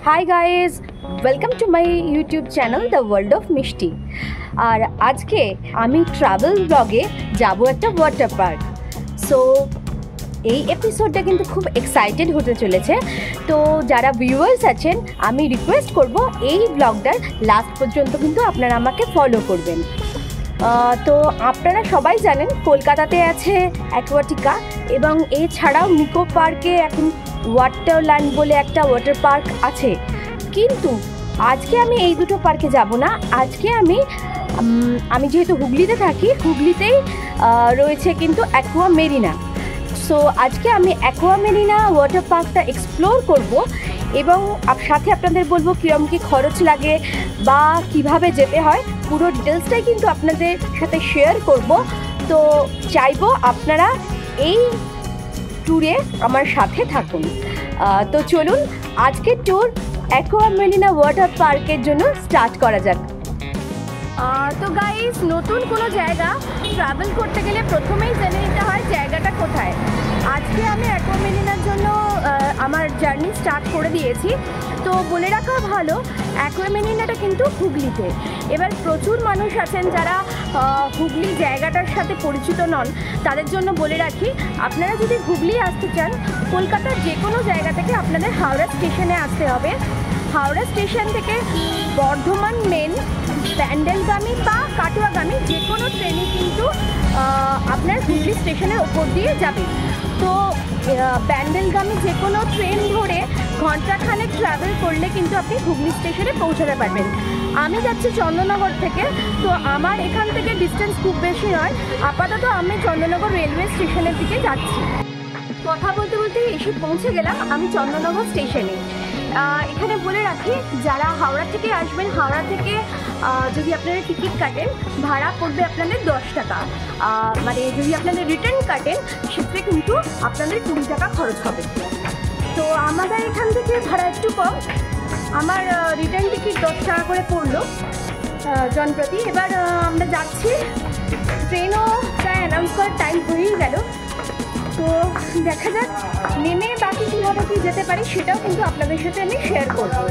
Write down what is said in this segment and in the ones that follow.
Hi guys, welcome to my YouTube channel the world of মিষ্টি। আর আজকে আমি travel ব্লগে যাব একটা ওয়াটার পার্ক। সো এই এপিসোডটা কিন্তু খুব এক্সাইটেড হতে চলেছে। তো যারা ভিউয়ার্স আছেন, আমি রিকোয়েস্ট করব এই ব্লগটার লাস্ট পর্যন্ত কিন্তু আপনারা আমাকে ফলো করবেন। তো আপনারা সবাই জানেন কলকাতাতে আছে অ্যাকোয়াটিকা, এবং এছাড়াও নিকো পার্কে এখন ওয়াটারল্যান্ড বলে একটা ওয়াটার পার্ক আছে। কিন্তু আজকে আমি এই দুটো পার্কে যাব না। আজকে আমি যেহেতু হুগলিতে থাকি, হুগলিতেই রয়েছে কিন্তু অ্যাকোয়া মেরিনা। সো আজকে আমি অ্যাকোয়া মেরিনা ওয়াটার পার্কটা এক্সপ্লোর করব এবং সাথে আপনাদের বলবো কীরকম কী খরচ লাগে বা কিভাবে যেতে হয়। পুরো ডিটেলসটাই কিন্তু আপনাদের সাথে শেয়ার করব। তো চাইবো আপনারা এই ট্যুরে আমার সাথে থাকুন। তো চলুন আজকের ট্যুর অ্যাকোয়া মেরিনা ওয়াটার পার্কের জন্য স্টার্ট করা যাক। তো গাইস, নতুন কোনো জায়গা ট্রাভেল করতে গেলে প্রথমেই জেনে নিতে হয় জায়গাটা কোথায়। আজকে আমি অ্যাকোয়া মেরিনার জন্য আমার জার্নি স্টার্ট করে দিয়েছি। তো বলে রাখা ভালো, অ্যাকোয়া মেরিনাটা কিন্তু হুগলিতে। এবার প্রচুর মানুষ আছেন যারা হুগলি জায়গাটার সাথে পরিচিত নন, তাদের জন্য বলে রাখি, আপনারা যদি হুগলি আসতে চান কলকাতার যে কোনো জায়গা থেকে আপনাদের হাওড়া স্টেশনে আসতে হবে। হাওড়া স্টেশন থেকে বর্ধমান মেন, ব্যান্ডেলগামী বা কাটোয়াগামী যে কোনো ট্রেনই কিন্তু আপনার হুগলি স্টেশনের ওপর দিয়ে যাবে। তো ব্যান্ডেলগামী যে কোনো ট্রেন ধরে ঘন্টাখানেক ট্রাভেল করলে কিন্তু আপনি হুগলি স্টেশনে পৌঁছাতে পারবেন। আমি যাচ্ছি চন্দননগর থেকে, তো আমার এখান থেকে ডিস্টেন্স খুব বেশি নয়। আপাতত আমি চন্দননগর রেলওয়ে স্টেশনের দিকে যাচ্ছি। কথা বলতে বলতে এসে পৌঁছে গেলাম আমি চন্দননগর স্টেশনে। এখানে বলে রাখি, যারা হাওড়া থেকে আসবেন, হাওড়া থেকে যদি আপনারা টিকিট কাটেন ভাড়া পড়বে আপনাদের 10 টাকা। মানে যদি আপনাদের রিটার্ন কাটেন সেক্ষেত্রে কিন্তু আপনাদের 20 টাকা খরচ হবে। তো আমাদের এখান থেকে ভাড়া একটু কম, আমার রিটার্ন টিকিট 10 টাকা করে পড়লো জনপ্রতি। এবার আমরা যাচ্ছি, ট্রেনও প্রায় অ্যানাউন্স করার টাইম হয়েই গেল। তো দেখা যাক নেমে বাকি কীভাবে কী যেতে পারি সেটাও কিন্তু আপনাদের সাথে আমি শেয়ার করবো।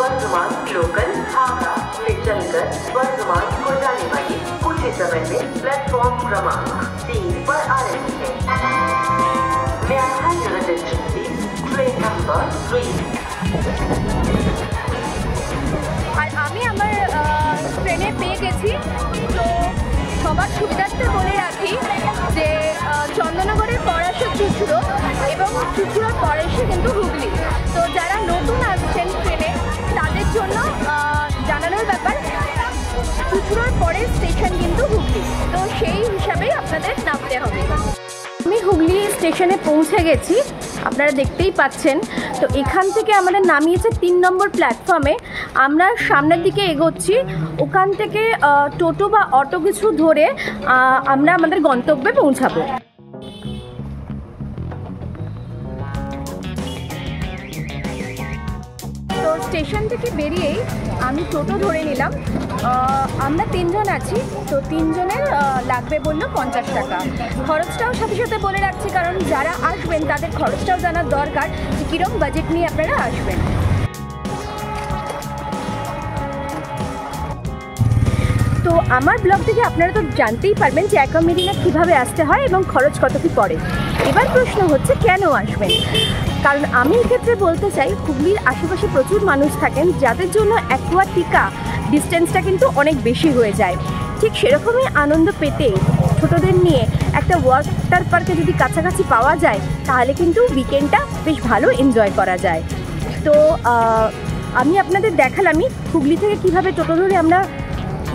वर्धमान लोकल हावड़ा से चलकर वर्धमान को जाने वाली कुछ ही समय में प्लेटफॉर्म क्रमांक 3 पर आ रही है। May I have your attention please? Train number 3। আর আমি আমার ট্রেনে পেয়ে গেছি। তো সবার সুবিধার্থে বলে রাখি যে চন্দননগরের পর আসে চুঁচুড়ো এবং চুঁচুড়োর পর এসে কিন্তু হুগলি। তো যারা নতুন আসছেন ট্রেনে তাদের জন্য জানানোর ব্যাপার, চুঁচুড়োর পরের স্টেশন কিন্তু হুগলি। তো সেই হিসাবেই আপনাদের নামতে হবে। আমি হুগলি স্টেশনে পৌঁছে গেছি, আপনারা দেখতেই পাচ্ছেন। তো এখান থেকে আমাদের নামিয়েছে 3 নম্বর প্ল্যাটফর্মে। আমরা সামনের দিকে এগোচ্ছি, ওখান থেকে টোটো বা অটো কিছু ধরে আমরা আমাদের গন্তব্যে পৌঁছাবো। তো স্টেশন থেকে বেরিয়েই আমি টোটো ধরে নিলাম। আমরা 3 জন আছি, তো 3 জনের লাগবে বললো 50 টাকা। খরচটাও সাথে সাথে বলে রাখছি, কারণ যারা আসবেন তাদের খরচটাও জানার দরকার যে কীরকম বাজেট নিয়ে আপনারা আসবেন। তো আমার ব্লগ থেকে আপনারা তো জানতেই পারবেন যে অ্যাকোয়া মেরিনা কীভাবে আসতে হয় এবং খরচ কত কী পড়ে। এবার প্রশ্ন হচ্ছে কেন আসবেন। কারণ আমি এক্ষেত্রে বলতে চাই, হুগলির আশেপাশে প্রচুর মানুষ থাকেন যাদের জন্য অ্যাকোয়াটিকা ডিস্টেন্সটা কিন্তু অনেক বেশি হয়ে যায়। ঠিক সেরকমই আনন্দ পেতে ছোটদের নিয়ে একটা ওয়াটার পার্কে যদি কাছাকাছি পাওয়া যায় তাহলে কিন্তু উইকেন্ডটা বেশ ভালো এনজয় করা যায়। তো আমি আপনাদের দেখালামই হুগলি থেকে কীভাবে টোটো ধরে আমরা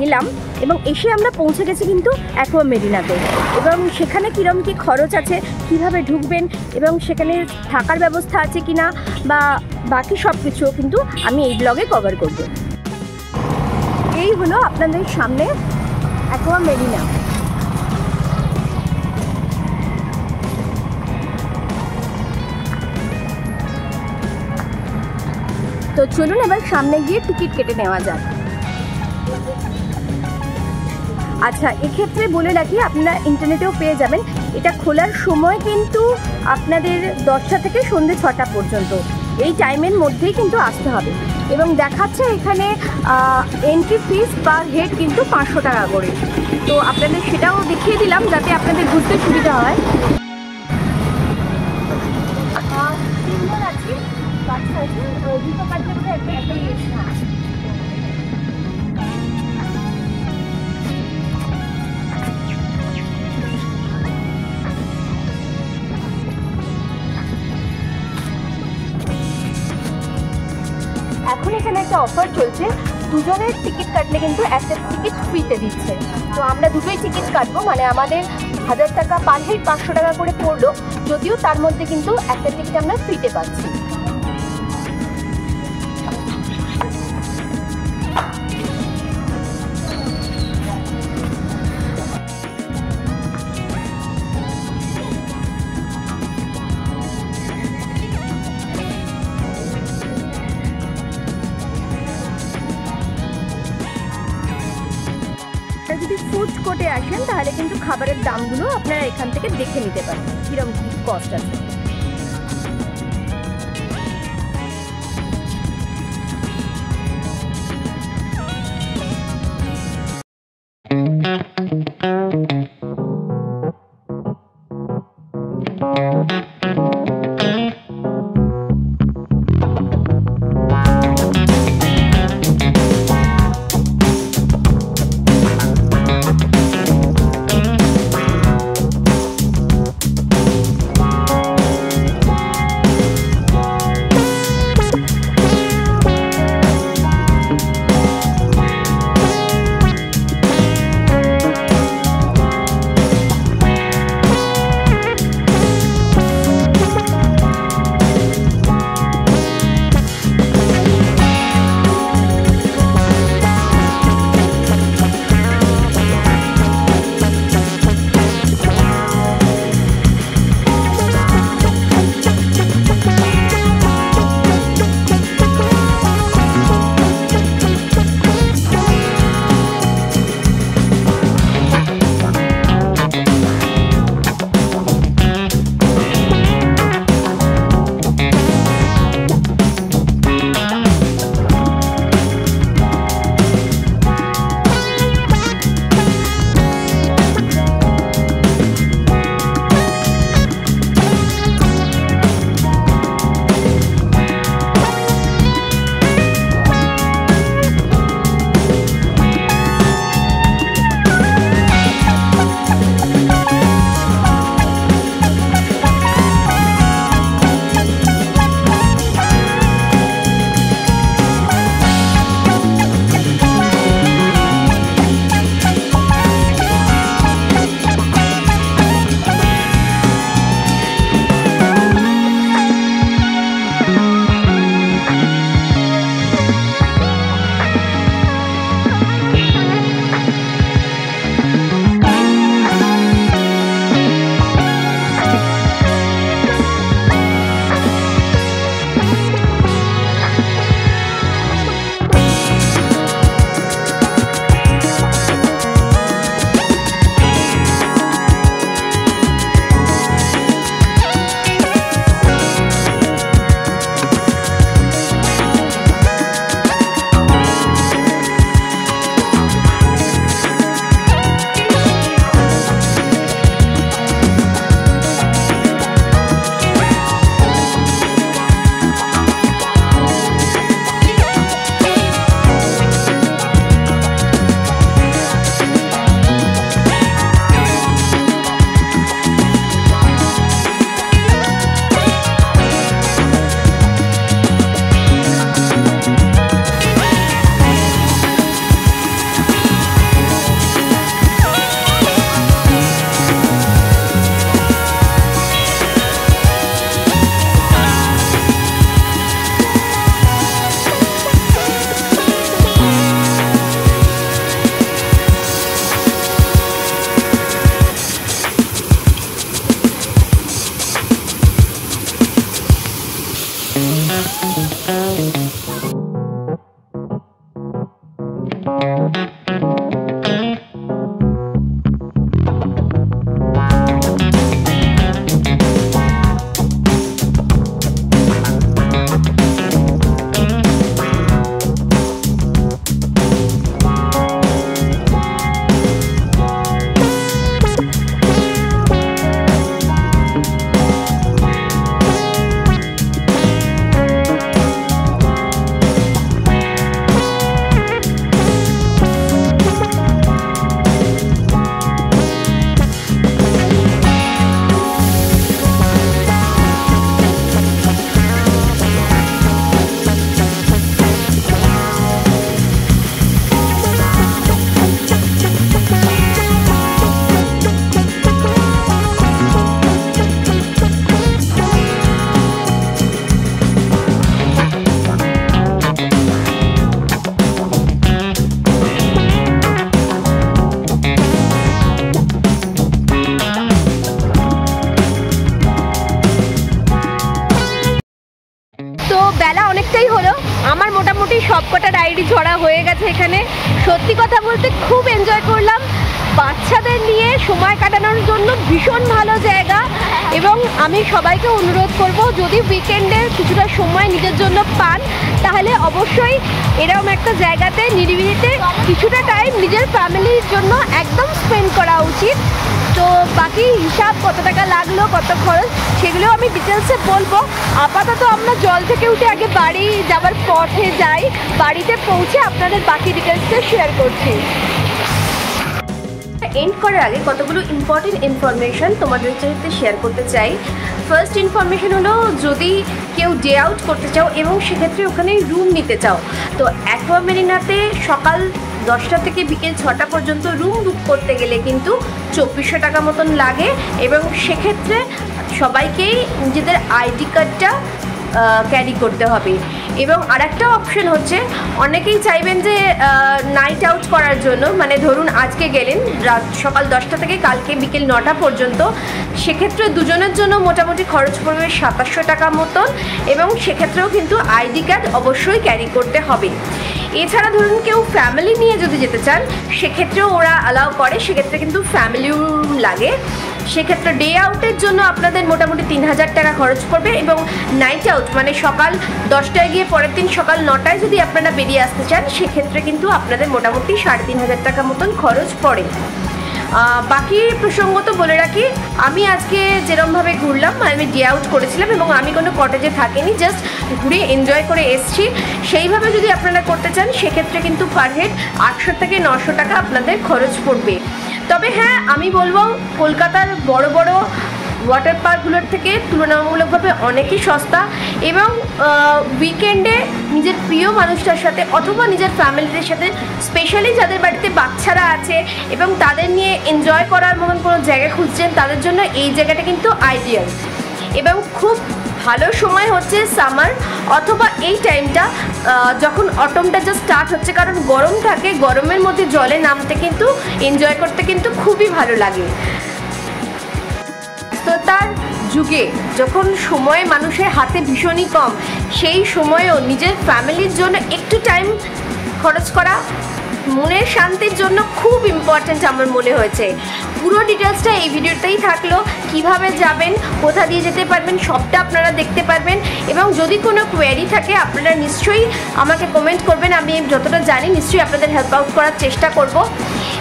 এলাম এবং এসে আমরা পৌঁছে গেছি কিন্তু অ্যাকোয়া মেরিনাতে। এবং সেখানে কীরকম কী খরচ আছে, কিভাবে ঢুকবেন এবং সেখানে থাকার ব্যবস্থা আছে কি না বা বাকি সব কিছুও কিন্তু আমি এই ব্লগে কভার করব। এই হলো আপনাদের সামনে অ্যাকোয়া মেরিনা। তো চলুন এবার সামনে গিয়ে টিকিট কেটে নেওয়া যাক। আচ্ছা, এক্ষেত্রে বলে রাখি আপনারা ইন্টারনেটেও পেয়ে যাবেন। এটা খোলার সময় কিন্তু আপনাদের 10টা থেকে সন্ধ্যে 6টা পর্যন্ত, এই টাইমের মধ্যেই কিন্তু আসতে হবে। এবং দেখাচ্ছে এখানে এন্ট্রি ফিস পার হেড কিন্তু 500 টাকা করে। তো আপনাদের সেটাও দেখিয়ে দিলাম যাতে আপনাদের বুঝতে সুবিধা হয়। তিনজন আছে, বাচ্চা আছে, দুটো বাচ্চা করে একটা এখন এখানে একটা অফার চলছে, দুজনের টিকিট কাটলে কিন্তু একটা টিকিট ফ্রিতে দিচ্ছে। তো আমরা দুটোই টিকিট কাটবো, মানে আমাদের 1000 টাকা পার হেড 500 টাকা করে পড়লো, যদিও তার মধ্যে কিন্তু একটা টিকিট আমরা ফ্রিতে পাচ্ছি। যদি ফুড কোর্টে আসেন তাহলে কিন্তু খাবারের দামগুলো আপনারা এখান থেকে দেখে নিতে পারেন কিরকম কি কস্ট আছে। সবকটা রাইডই চড়া হয়ে গেছে এখানে। সত্যি কথা বলতে খুব এনজয় করলাম। বাচ্চাদের নিয়ে সময় কাটানোর জন্য ভীষণ ভালো জায়গা, এবং আমি সবাইকে অনুরোধ করব যদি উইকেন্ডে কিছুটা সময় নিজের জন্য পান তাহলে অবশ্যই এরকম একটা জায়গাতে নিরিবিলিতে কিছুটা টাইম নিজের ফ্যামিলির জন্য একদম স্পেন্ড করা উচিত। তো বাকি হিসাব কত টাকা লাগলো, কত খরচ, সেগুলো আমি ডিটেলসে বলবো। আপাতত আমরা জল থেকে উঠে আগে বাড়ি যাবার পথে যাই, বাড়িতে পৌঁছে আপনাদের বাকি ডিটেলসটা শেয়ার করছি। এন্ড করার আগে কতগুলো ইম্পর্টেন্ট ইনফরমেশন তোমাদের সাথে শেয়ার করতে চাই। ফার্স্ট ইনফরমেশন হলো, যদি কেউ ডে আউট করতে চাও এবং সেক্ষেত্রে ওখানে রুম নিতে চাও, তো অ্যাকোয়া মেরিনাতে সকাল 10টা থেকে বিকেল 6টা পর্যন্ত রুম বুক করতে গেলে কিন্তু 2400 টাকা মতন লাগে, এবং সেক্ষেত্রে সবাইকেই নিজেদের আইডি কার্ডটা ক্যারি করতে হবে। এবং আরেকটা অপশন হচ্ছে, অনেকেই চাইবেন যে নাইট আউট করার জন্য, মানে ধরুন আজকে গেলেন রাত সকাল 10টা থেকে কালকে বিকেল 9টা পর্যন্ত, সেক্ষেত্রে দুজনের জন্য মোটামুটি খরচ পড়বে 2700 টাকা মতন, এবং সেক্ষেত্রেও কিন্তু আইডি কার্ড অবশ্যই ক্যারি করতে হবে। এছাড়া ধরুন কেউ ফ্যামিলি নিয়ে যদি যেতে চান সেক্ষেত্রেও ওরা অ্যালাউ করে, সেক্ষেত্রে কিন্তু ফ্যামিলি রুম লাগে। সেক্ষেত্রে ডে আউটের জন্য আপনাদের মোটামুটি 3000 টাকা খরচ পড়বে, এবং নাইট আউট মানে সকাল 10টায় গিয়ে পরের দিন সকাল 9টায় যদি আপনারা বেরিয়ে আসতে চান সেক্ষেত্রে কিন্তু আপনাদের মোটামুটি 3500 টাকা মতন খরচ পড়ে। বাকি প্রসঙ্গত বলে রাখি, আমি আজকে যেরমভাবে ঘুরলাম, আমি ডে আউট করেছিলাম এবং আমি কোনো কটেজে থাকিনি, জাস্ট ঘুরে এনজয় করে এসছি। সেইভাবে যদি আপনারা করতে চান সেক্ষেত্রে কিন্তু পার হেড 800 থেকে 900 টাকা আপনাদের খরচ পড়বে। তবে হ্যাঁ, আমি বলবো কলকাতার বড় বড় ওয়াটার পার্কগুলোর থেকে তুলনামূলকভাবে অনেকই সস্তা, এবং উইকেন্ডে নিজের প্রিয় মানুষটার সাথে অথবা নিজের ফ্যামিলিদের সাথে, স্পেশালি যাদের বাড়িতে বাচ্চারা আছে এবং তাদের নিয়ে এনজয় করার মতন কোনো জায়গা খুঁজছেন, তাদের জন্য এই জায়গাটা কিন্তু আইডিয়াল। এবং খুব ভালো সময় হচ্ছে সামার অথবা এই টাইমটা যখন অটমটা জাস্ট স্টার্ট হচ্ছে, কারণ গরম থাকে, গরমের মধ্যে জলে নামতে কিন্তু এনজয় করতে কিন্তু খুবই ভালো লাগে। ব্যস্ততার যুগে যখন সময় মানুষের হাতে ভীষণই কম, সেই সময়েও নিজের ফ্যামিলির জন্য একটু টাইম খরচ করা মনের শান্তির জন্য খুব ইম্পর্ট্যান্ট আমার মনে হয়েছে। পুরো ডিটেলসটা এই ভিডিওতেই থাকলো, কিভাবে যাবেন, কোথা দিয়ে যেতে পারবেন সবটা আপনারা দেখতে পারবেন। এবং যদি কোনো কোয়েরি থাকে আপনারা নিশ্চয়ই আমাকে কমেন্ট করবেন, আমি যতটা জানি নিশ্চয়ই আপনাদের হেল্প আউট করার চেষ্টা করব।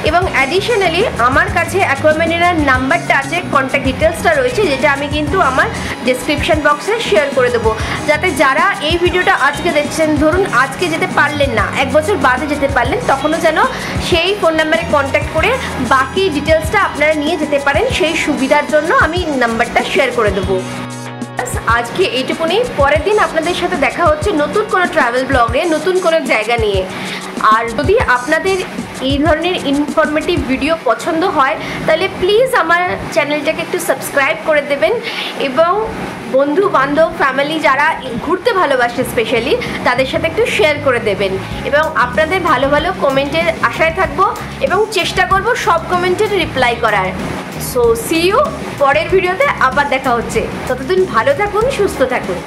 এবং অ্যাডিশনালি আমার কাছে অ্যাকোয়া মেরিনার নাম্বারটা আছে, কন্ট্যাক্ট ডিটেলসটা রয়েছে, যেটা আমি কিন্তু আমার ডেসক্রিপশন বক্সে শেয়ার করে দেবো, যাতে যারা এই ভিডিওটা আজকে দেখছেন, ধরুন আজকে যেতে পারলেন না, 1 বছর বাদে যেতে পারলেন, তখনও যেন সেই ফোন নাম্বারে কন্ট্যাক্ট করে বাকি ডিটেলসটা আপনারা নিয়ে যেতে পারেন। সেই সুবিধার জন্য আমি নাম্বারটা শেয়ার করে দেবো। আজকে এইটুকুনি, পরের দিন আপনাদের সাথে দেখা হচ্ছে নতুন কোনো ট্রাভেল ব্লগে, নতুন কোনো জায়গা নিয়ে। আর যদি আপনাদের এই ধরনের ইনফরমেটিভ ভিডিও পছন্দ হয় তাহলে প্লিজ আমার চ্যানেলটাকে একটু সাবস্ক্রাইব করে দেবেন, এবং বন্ধু বান্ধব ফ্যামিলি যারা ঘুরতে ভালোবাসে স্পেশালি তাদের সাথে একটু শেয়ার করে দেবেন। এবং আপনাদের ভালো ভালো কমেন্টের আশায় থাকবো এবং চেষ্টা করব সব কমেন্টের রিপ্লাই করার। সো সি ইউ, পরের ভিডিওতে আবার দেখা হচ্ছে। ততদিন ভালো থাকুন, সুস্থ থাকুন।